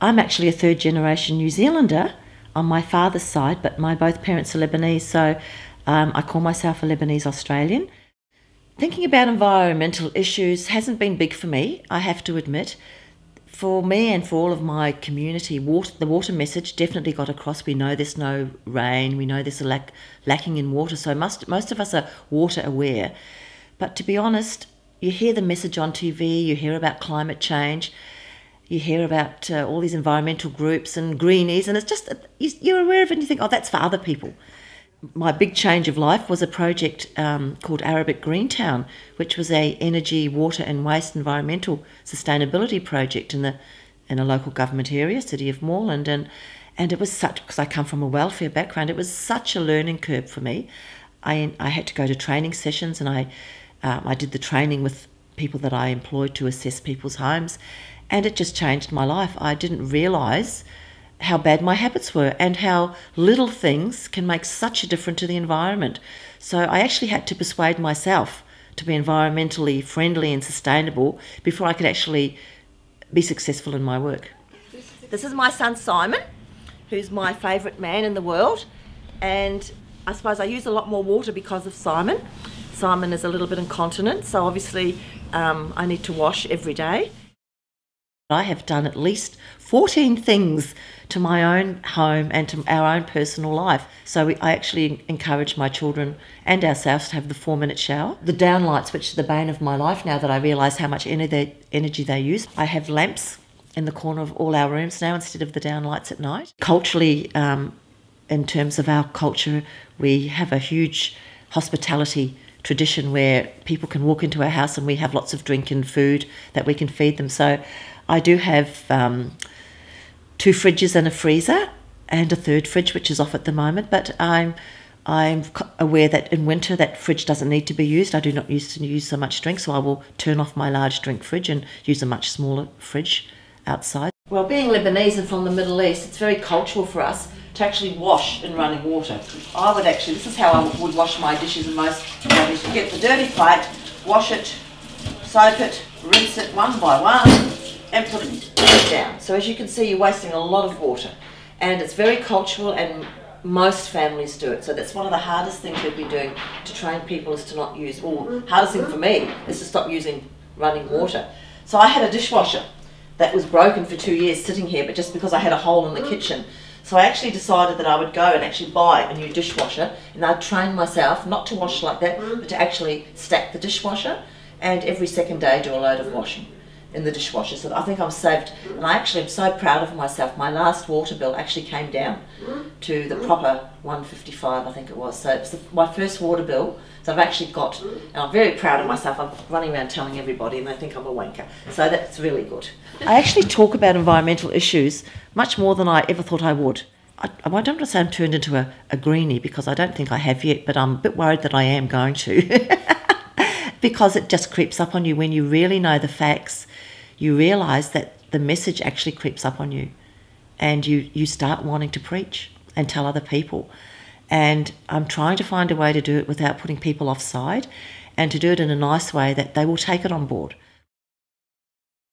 I'm actually a third generation New Zealander on my father's side, but my both parents are Lebanese, so I call myself a Lebanese Australian. Thinking about environmental issues hasn't been big for me, I have to admit. For me and for all of my community, the water message definitely got across. We know there's no rain, we know there's a lacking in water, so most of us are water aware. But to be honest, you hear the message on TV, you hear about climate change, you hear about all these environmental groups and greenies, and it's just, you're aware of it and you think, oh, that's for other people. My big change of life was a project called Arabic GreenTown, which was a energy, water and waste environmental sustainability project in a local government area, City of Moreland, and it was such, because I come from a welfare background, it was such a learning curve for me. I had to go to training sessions, and I did the training with people that I employed to assess people's homes, and it just changed my life. I didn't realise how bad my habits were and how little things can make such a difference to the environment. So I actually had to persuade myself to be environmentally friendly and sustainable before I could actually be successful in my work. This is my son Simon, who's my favourite man in the world, and I suppose I use a lot more water because of Simon. Simon is a little bit incontinent, so obviously I need to wash every day. I have done at least 14 things to my own home and to our own personal life. So I actually encourage my children and ourselves to have the 4-minute shower. The downlights, which are the bane of my life now that I realise how much energy they use. I have lamps in the corner of all our rooms now instead of the downlights at night. Culturally, in terms of our culture, we have a huge hospitality tradition where people can walk into our house and we have lots of drink and food that we can feed them. So I do have 2 fridges and a freezer and a 3rd fridge, which is off at the moment, but I'm aware that in winter that fridge doesn't need to be used. I do not used to use so much drink, so I will turn off my large drink fridge and use a much smaller fridge outside. Well, being Lebanese and from the Middle East, it's very cultural for us to actually wash in running water. I would actually, this is how I would wash my dishes in most families. You get the dirty plate, wash it, soap it, rinse it one by one, and put it down. So as you can see, you're wasting a lot of water, and it's very cultural, and most families do it. So that's one of the hardest things we've been doing to train people, is to not use, or hardest thing for me is to stop using running water. So I had a dishwasher that was broken for 2 years sitting here, but just because I had a hole in the kitchen. So I actually decided that I would go and actually buy a new dishwasher, and I'd train myself not to wash like that, but to actually stack the dishwasher, and every second day do a load of washing in the dishwasher. So I think I'm saved, and I actually am so proud of myself. My last water bill actually came down to the proper $155, I think it was. So it's my first water bill. So I've actually got, and I'm very proud of myself. I'm running around telling everybody and they think I'm a wanker. So that's really good. I actually talk about environmental issues much more than I ever thought I would. I don't want to say I'm turned into a greenie, because I don't think I have yet, but I'm a bit worried that I am going to. Because it just creeps up on you when you really know the facts. You realise that the message actually creeps up on you, and you start wanting to preach and tell other people. And I'm trying to find a way to do it without putting people offside, and to do it in a nice way that they will take it on board.